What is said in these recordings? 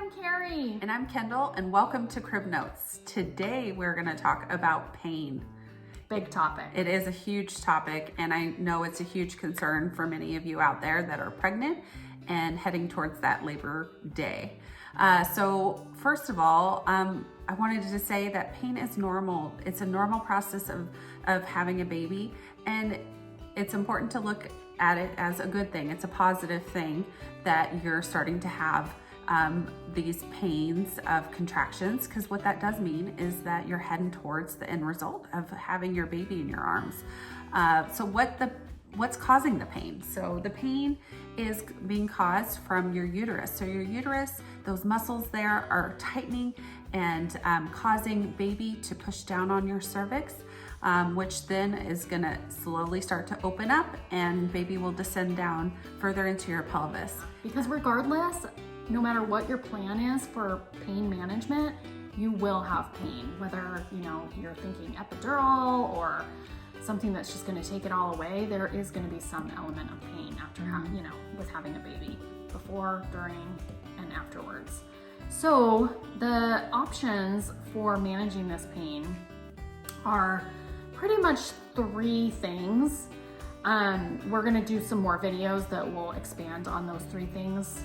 I'm Carrie. And I'm Kendall, and welcome to Crib Notes. Today we're going to talk about pain. Big topic. It is a huge topic, and I know it's a huge concern for many of you out there that are pregnant and heading towards that labor day. So first of all, I wanted to say that pain is normal. It's a normal process of having a baby, and it's important to look at it as a good thing. It's a positive thing that you're starting to have these pains of contractions, because what that does mean is that you're heading towards the end result of having your baby in your arms. So what's causing the pain? So the pain is being caused from your uterus. So your uterus, those muscles there are tightening and causing baby to push down on your cervix, which then is gonna slowly start to open up, and baby will descend down further into your pelvis. Because regardless, no matter what your plan is for pain management, you will have pain. Whether you're thinking epidural or something that's just going to take it all away, there is going to be some element of pain after with having a baby, before, during, and afterwards. So the options for managing this pain are pretty much three things. We're going to do some more videos that will expand on those three things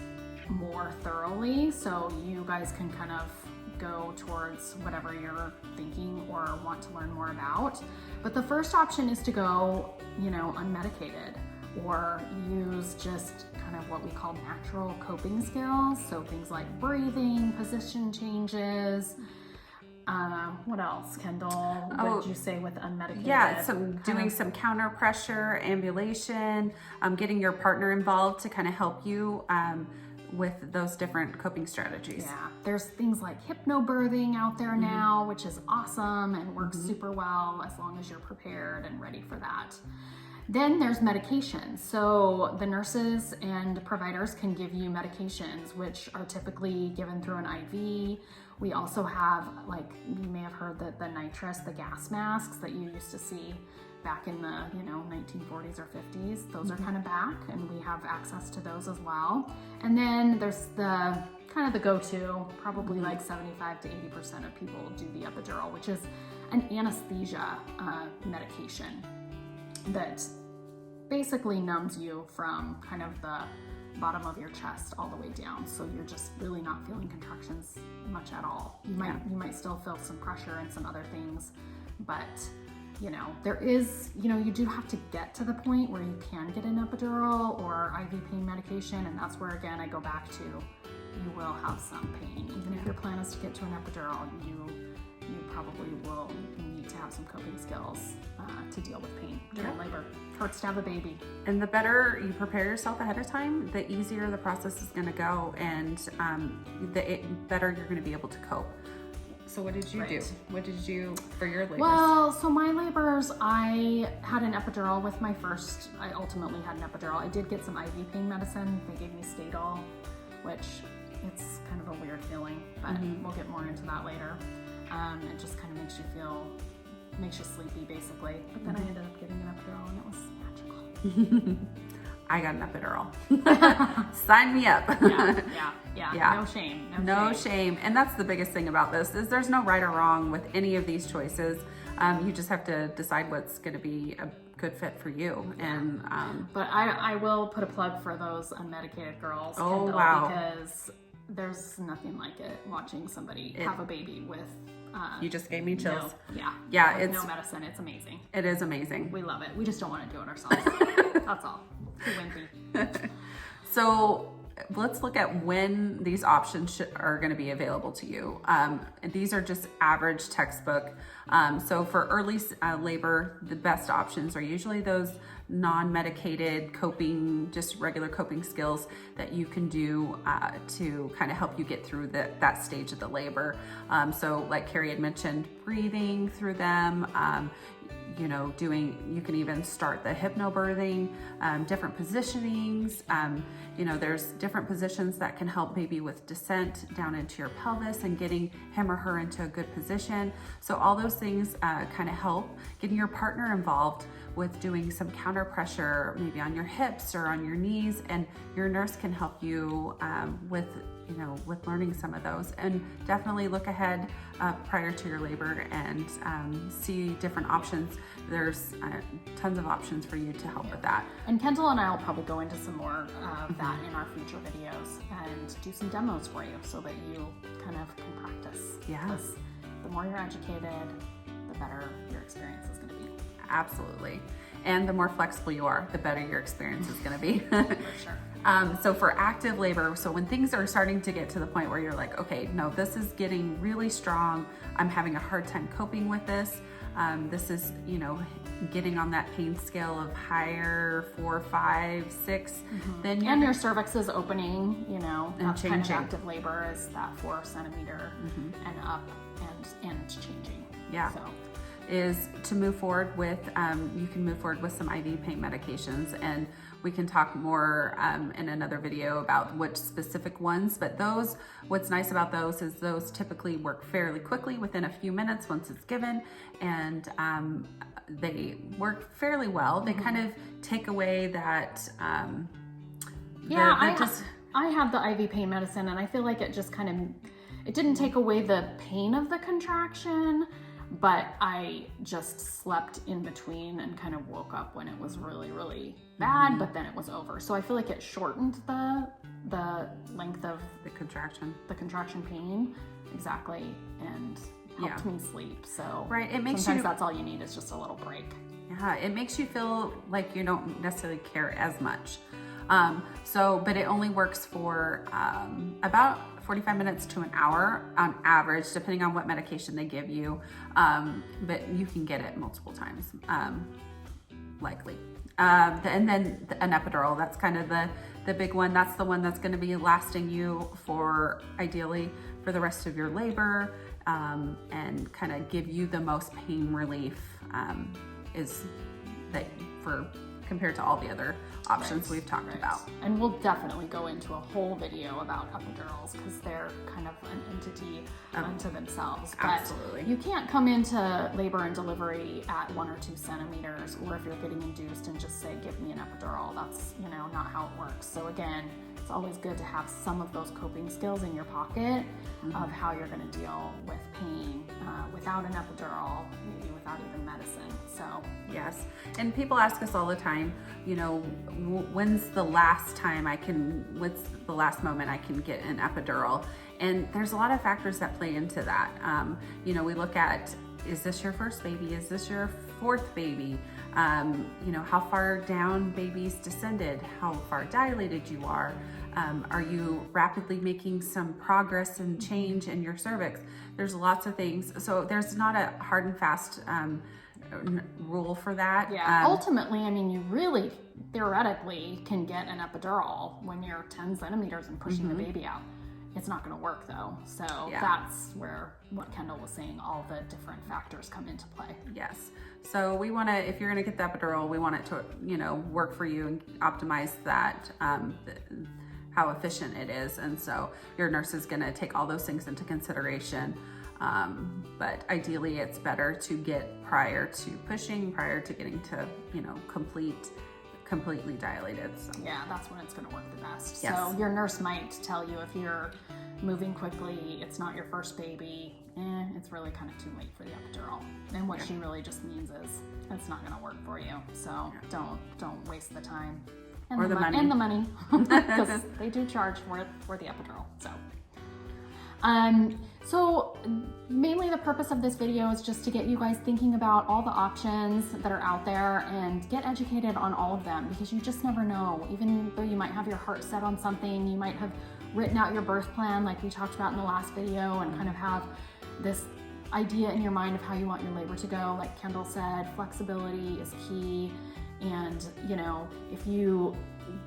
more thoroughly, so you guys can kind of go towards whatever you're thinking or want to learn more about. But the first option is to go, unmedicated, or use just kind of what we call natural coping skills. So things like breathing, position changes. What else, Kendall? What did you say with unmedicated? Yeah, so doing some counter pressure, ambulation, getting your partner involved to kind of help you with those different coping strategies. Yeah, there's things like hypnobirthing out there now, which is awesome and works super well as long as you're prepared and ready for that. Then there's medication. So the nurses and providers can give you medications, which are typically given through an IV. We also have, like, you may have heard that the nitrous, the gas masks that you used to see back in the 1940s or 50s, those are kind of back, and we have access to those as well. And then there's the kind of the go-to, probably like 75 to 80% of people do the epidural, which is an anesthesia medication that basically numbs you from kind of the bottom of your chest all the way down, so you're just really not feeling contractions much at all. You might still feel some pressure and some other things, but there is, you do have to get to the point where you can get an epidural or IV pain medication, and that's where, again, I go back to, you will have some pain. Even if your plan is to get to an epidural, you probably will need to have some coping skills to deal with pain during labor. Hurts to have a baby. And the better you prepare yourself ahead of time, the easier the process is gonna go, and the better you're gonna be able to cope. So what did you do? What did you for your labors? Well, so my labors, I had an epidural with my first. I ultimately had an epidural. I did get some IV pain medicine. They gave me Stadol, which it's kind of a weird feeling, but we'll get more into that later. It just kind of makes you sleepy, basically. But then I ended up getting an epidural, and it was magical. I got an epidural. Sign me up. Yeah. No shame. No shame. And that's the biggest thing about this, is there's no right or wrong with any of these choices. You just have to decide what's going to be a good fit for you. And but I will put a plug for those unmedicated girls. Oh, Kendall, wow. Because there's nothing like it, watching somebody have a baby with you just gave me chills. It's no medicine. It's amazing. It is amazing. We love it. We just don't want to do it ourselves. That's all. Too wimpy. So let's look at when these options are going to be available to you. These are just average textbook. So for early labor, the best options are usually those non-medicated coping, just regular coping skills that you can do to kind of help you get through that stage of the labor. So like Carrie had mentioned, breathing through them, you know, you can even start the hypnobirthing, different positionings. You know, there's different positions that can help baby with descent down into your pelvis and getting him or her into a good position. So all those things kind of help. Getting your partner involved with doing some counter pressure, maybe on your hips or on your knees, and your nurse can help you with learning some of those. And definitely look ahead prior to your labor and see different options. There's tons of options for you to help with that. And Kendall and I will probably go into some more of that in our future videos and do some demos for you so that you kind of can practice. Yeah. Because the more you're educated, the better your experience is going to be. Absolutely. And the more flexible you are, the better your experience is going to be. For sure. So for active labor, so when things are starting to get to the point where you're like, okay, no, this is getting really strong. I'm having a hard time coping with this. This is, you know, getting on that pain scale of higher 4, 5, 6. Then and your cervix is opening, you know, and that's changing. kind of active labor is that 4 centimeter and up and changing. Yeah. So. Is to move forward with, you can move forward with some IV pain medications, and we can talk more in another video about which specific ones, but those, what's nice about those is those typically work fairly quickly within a few minutes once it's given, and they work fairly well. They kind of take away that, I had the IV pain medicine, and I feel like it just kind of, it didn't take away the pain of the contraction, but I just slept in between and kind of woke up when it was really, really bad, but then it was over. So I feel like it shortened the length of the contraction pain. Exactly. And helped me sleep. So right. It makes sometimes that's all you need is just a little break. Yeah. It makes you feel like you don't necessarily care as much. But it only works for about 45 minutes to an hour on average, depending on what medication they give you. But you can get it multiple times, likely. And then an epidural, that's kind of the big one. That's the one that's going to be lasting you for, ideally, for the rest of your labor, and kind of give you the most pain relief, is that for compared to all the other options we've talked about. And we'll definitely go into a whole video about epidurals because they're kind of an entity unto themselves. Absolutely. But you can't come into labor and delivery at 1 or 2 centimeters, or if you're getting induced and just say, give me an epidural. That's, you know, not how it works. So again, it's always good to have some of those coping skills in your pocket of how you're going to deal with pain without an epidural, maybe without even medicine. So yes, and people ask us all the time, you know, what's the last moment I can get an epidural? And there's a lot of factors that play into that. You know, we look at, is this your first baby? Is this your 4th baby? You know, how far down baby's descended, how far dilated you are. Are you rapidly making some progress and change in your cervix? There's lots of things. So there's not a hard and fast rule for that. Yeah, ultimately, I mean, you really theoretically can get an epidural when you're 10 centimeters and pushing the baby out. It's not going to work though. So that's where what Kendall was saying, all the different factors come into play. Yes. So we want to, if you're going to get the epidural, we want it to, you know, work for you and optimize that, how efficient it is. And so your nurse is going to take all those things into consideration. But ideally it's better to get prior to pushing, prior to getting to, you know, completely dilated. So yeah, that's when it's going to work the best. Yes. So your nurse might tell you if you're moving quickly, it's not your first baby, it's really kind of too late for the epidural. And what she really just means is it's not going to work for you. So don't waste the time and the money because they do charge for the epidural. So mainly the purpose of this video is just to get you guys thinking about all the options that are out there and get educated on all of them, because you just never know. Even though you might have your heart set on something, you might have written out your birth plan like we talked about in the last video and kind of have this idea in your mind of how you want your labor to go. Like Kendall said, flexibility is key. And, you know, if you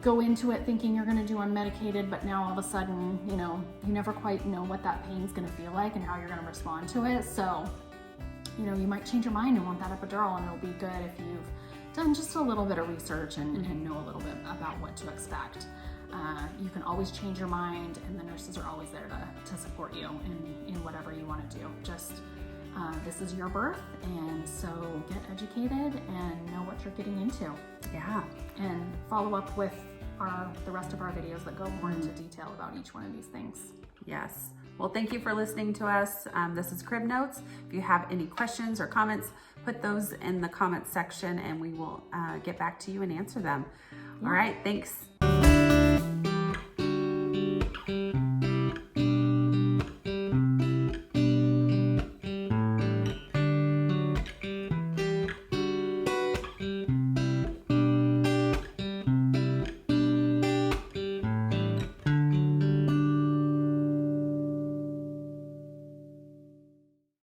go into it thinking you're going to do unmedicated, but now all of a sudden, you know, you never quite know what that pain's going to feel like and how you're going to respond to it. So you know, you might change your mind and want that epidural, and it'll be good if you've done just a little bit of research and know a little bit about what to expect. You can always change your mind, and the nurses are always there to support you in whatever you want to do. Just this is your birth, and so get educated and know what you're getting into. Yeah. And follow up with the rest of our videos that go more into detail about each one of these things. Yes. Well, thank you for listening to us. This is Crib Notes. If you have any questions or comments, put those in the comments section and we will get back to you and answer them. Yeah. All right. Thanks.